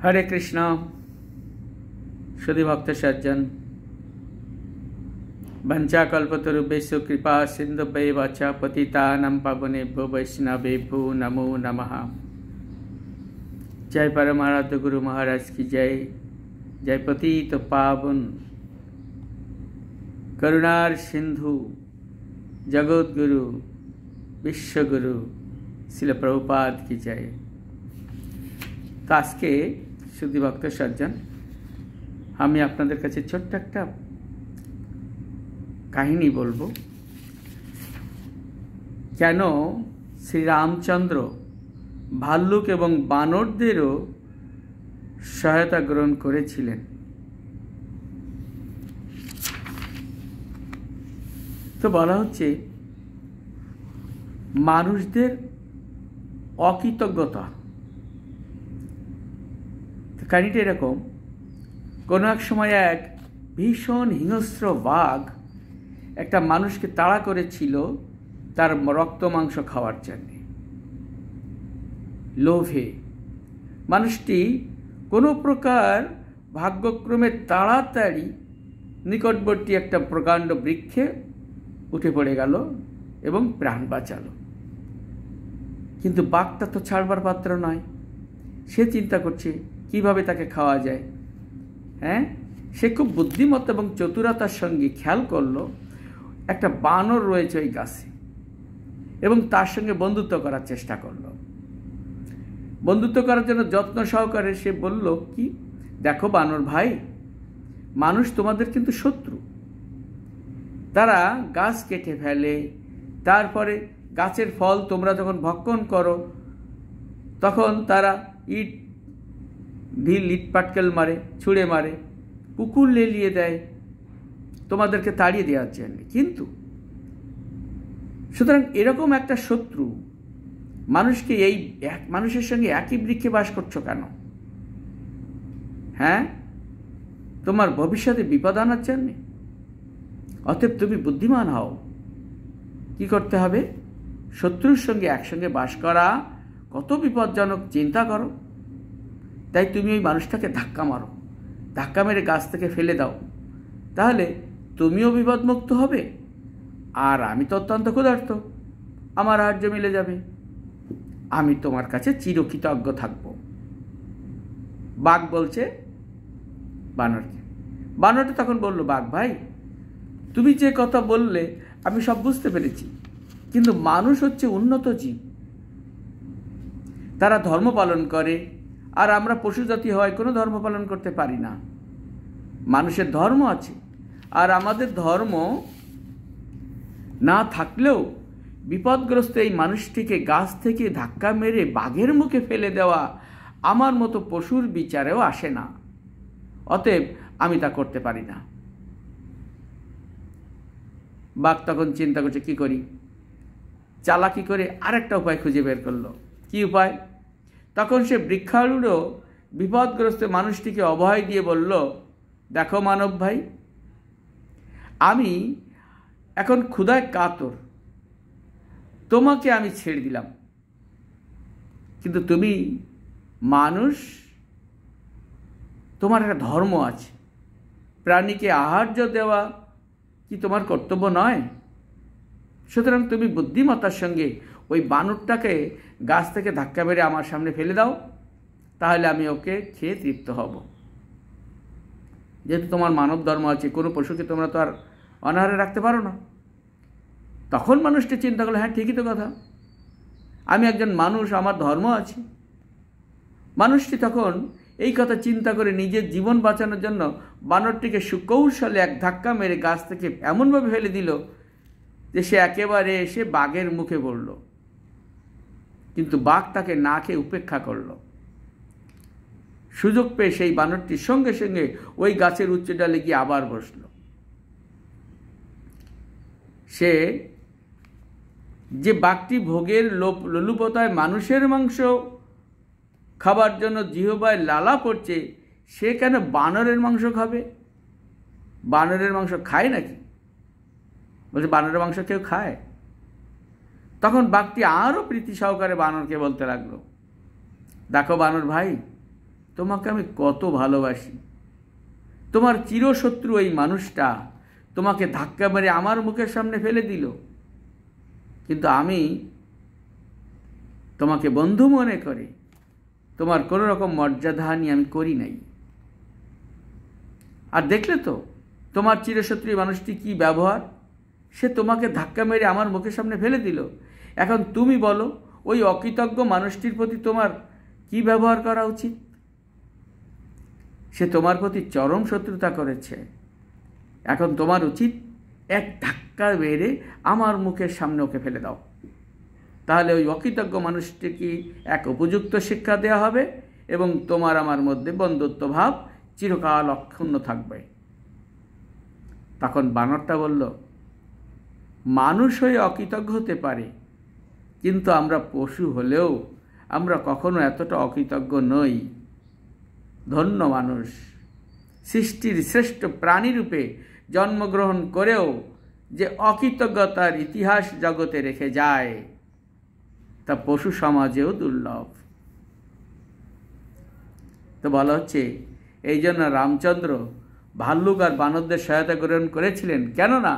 हरे कृष्ण। शुद्धि भक्त सज्जन, वंचाकल्पतरुभ्यश्च कृपा सिन्धुभ्यैव च पतितानां पावनेभ्यो वैष्णवेभ्यो नमो नमः। जय परमाराध्य गुरु महाराज की जय। जय पतित पावन करुणार सिंधु जगत गुरु विश्वगुरु श्रील प्रभुपाद की जय। तो आज के शुद्धि भक्त सज्जन, আমি আপনাদের কাছে ছোট্ট একটা কাহিনী বলবো। কেন শ্রীরামচন্দ্র ভাল্লুক এবং বানরদেরও সহায়তা গ্রহণ করেছিলেন। তো বলা হচ্ছে মানুষদের অকৃতজ্ঞতা। কাহিনীটা এরকম, কোনো এক সময় এক ভীষণ হিংস্র বাঘ একটা মানুষকে তাড়া করেছিল তার রক্ত মাংস খাওয়ার জন্য। লোভে মানুষটি কোনো প্রকার ভাগ্যক্রমে তাড়াতাড়ি নিকটবর্তী একটা প্রকাণ্ড বৃক্ষে উঠে পড়ে গেল এবং প্রাণ বাঁচালো। কিন্তু বাঘটা তো ছাড়বার পাত্র নয়। সে চিন্তা করছে কিভাবে তাকে খাওয়া যায়। সে খুব বুদ্ধিমত্তা এবং চতুরতার সঙ্গে খেয়াল করলো একটা বানর রয়েছে ওই গাছে এবং তার সঙ্গে বন্ধুত্ব করার চেষ্টা করলো। বন্ধুত্ব করার জন্য যত্ন সহকারে সে বলল, কি দেখো বানর ভাই, মানুষ তোমাদের কিন্তু শত্রু। তারা গাছ কেটে ফেলে, তারপরে গাছের ফল তোমরা যখন ভক্ষণ করো তখন তারা ঢিল ইট পাটকেল মারে, ছুঁড়ে মারে, পুকুর লেলিয়ে দেয় তোমাদেরকে তাড়িয়ে দেওয়ার জন্য। কিন্তু সুতরাং এরকম একটা শত্রু মানুষকে এই মানুষের সঙ্গে একই বৃক্ষে বাস করছো কেন? তোমার ভবিষ্যতে বিপদ আনার জন্য। অতএব তুমি বুদ্ধিমান হও। কি করতে হবে? শত্রুর সঙ্গে একসঙ্গে বাস করা কত বিপজ্জনক চিন্তা করো। তাই তুমি ওই মানুষটাকে ধাক্কা মারো, ধাক্কা মেরে গাছ থেকে ফেলে দাও, তাহলে তুমিও বিপদমুক্ত হবে আর আমি তো অত্যন্ত ক্ষুধার্ত, আমার আহার্য মিলে যাবে, আমি তোমার কাছে চিরকৃতজ্ঞ থাকব। বাঘ বলছে বানরকে। বানরটা তখন বলল, বাঘ ভাই, তুমি যে কথা বললে আমি সব বুঝতে পেরেছি, কিন্তু মানুষ হচ্ছে উন্নত জীব, তারা ধর্ম পালন করে, আর আমরা পশু জাতি হওয়ায় কোনো ধর্ম পালন করতে পারি না। মানুষের ধর্ম আছে, আর আমাদের ধর্ম না থাকলেও বিপদগ্রস্ত এই মানুষটিকে গাছ থেকে ধাক্কা মেরে বাঘের মুখে ফেলে দেওয়া আমার মতো পশুর বিচারেও আসে না। অতএব আমি তা করতে পারি না। বাঘ তখন চিন্তা করছে কি করি। চালাকি করে আরেকটা উপায় খুঁজে বের করলো। কি উপায়? তখন সে বৃক্ষারূঢ় বিপদগ্রস্ত মানুষটিকে অভয় দিয়ে বলল, দেখো মানব ভাই, আমি এখন ক্ষুধায় কাতর, তোমাকে আমি ছেড়ে দিলাম, কিন্তু তুমি মানুষ, তোমার একটা ধর্ম আছে, প্রাণীকে আহার্য দেওয়া কি তোমার কর্তব্য নয়? সুতরাং তুমি বুদ্ধিমত্তার সঙ্গে ওই বানরটাকে গাছ থেকে ধাক্কা মেরে আমার সামনে ফেলে দাও, তাহলে আমি ওকে খেয়ে তৃপ্ত হব। যেহেতু তোমার মানব ধর্ম আছে, কোনো পশুকে তোমরা তো আর অনাহারে রাখতে পারো না। তখন মানুষটি চিন্তা করলো, হ্যাঁ ঠিকই তো কথা, আমি একজন মানুষ, আমার ধর্ম আছে। মানুষটি তখন এই কথা চিন্তা করে নিজের জীবন বাঁচানোর জন্য বানরটিকে সুকৌশলে এক ধাক্কা মেরে গাছ থেকে এমনভাবে ফেলে দিল যে সে একেবারে এসে বাঘের মুখে পড়ল। কিন্তু বাঘ তাকে না খেয়ে উপেক্ষা করল। সুযোগ পেয়ে সেই বানরটির সঙ্গে সঙ্গে ওই গাছের উচ্চ ডালে গিয়ে আবার বসল। সে যে বাঘটি ভোগের লোলুপতায় মানুষের মাংস খাবার জন্য জিহ্বায় লালা পড়ছে, সে কেন বানরের মাংস খাবে? বানরের মাংস খায় নাকি? বলছে বানরের মাংস কেউ খায়? তখন বাঘটি আরও প্রীতি সহকারে বানরকে বলতে লাগলো, দেখো বানর ভাই, তোমাকে আমি কত ভালোবাসি। তোমার চিরশত্রু এই মানুষটা তোমাকে ধাক্কা মেরে আমার মুখের সামনে ফেলে দিল, কিন্তু আমি তোমাকে বন্ধু মনে করে তোমার কোনো রকম মর্যাদাহানি আমি করি নাই। আর দেখলে তো তোমার চিরশত্রু মানুষটি কি ব্যবহার, সে তোমাকে ধাক্কা মেরে আমার মুখের সামনে ফেলে দিল। এখন তুমি বলো ওই অকৃতজ্ঞ মানুষটির প্রতি তোমার কি ব্যবহার করা উচিত? সে তোমার প্রতি চরম শত্রুতা করেছে। এখন তোমার উচিত এক ধাক্কা মেরে আমার মুখের সামনে ওকে ফেলে দাও। তাহলে ওই অকৃতজ্ঞ মানুষটিকে এক উপযুক্ত শিক্ষা দেওয়া হবে এবং তোমার আমার মধ্যে বন্ধুত্ব ভাব চিরকাল অক্ষুণ্ণ থাকবে। তখন বানরটা বলল, মানুষ হয়ে অকৃতজ্ঞ হতে পারে, কিন্তু আমরা পশু হলেও আমরা কখনো এতটা অকৃতজ্ঞ নই। ধন্য মানুষ, সৃষ্টির শ্রেষ্ঠ প্রাণীরূপে জন্মগ্রহণ করেও যে অকৃতজ্ঞতার ইতিহাস জগতে রেখে যায়, তা পশু সমাজেও দুর্লভ। তো বলা হচ্ছে এই জন্য রামচন্দ্র ভাল্লুক আর বানরদের সহায়তা গ্রহণ করেছিলেন, কেননা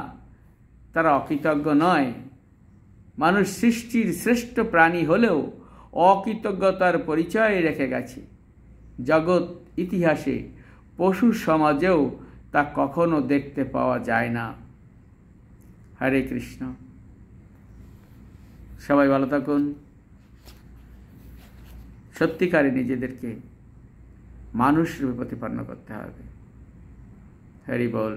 তারা অকৃতজ্ঞ নয়। মানুষ সৃষ্টির শ্রেষ্ঠ প্রাণী হলেও অকৃতজ্ঞতার পরিচয় রেখে গেছে। জগৎ ইতিহাসে পশু সমাজেও তা কখনো দেখতে পাওয়া যায় না। হরে কৃষ্ণ। সবাই ভালো থাকুন। সত্যিকারে নিজেদেরকে মানুষ রূপে প্রতিপন্ন করতে হবে। হরি বল।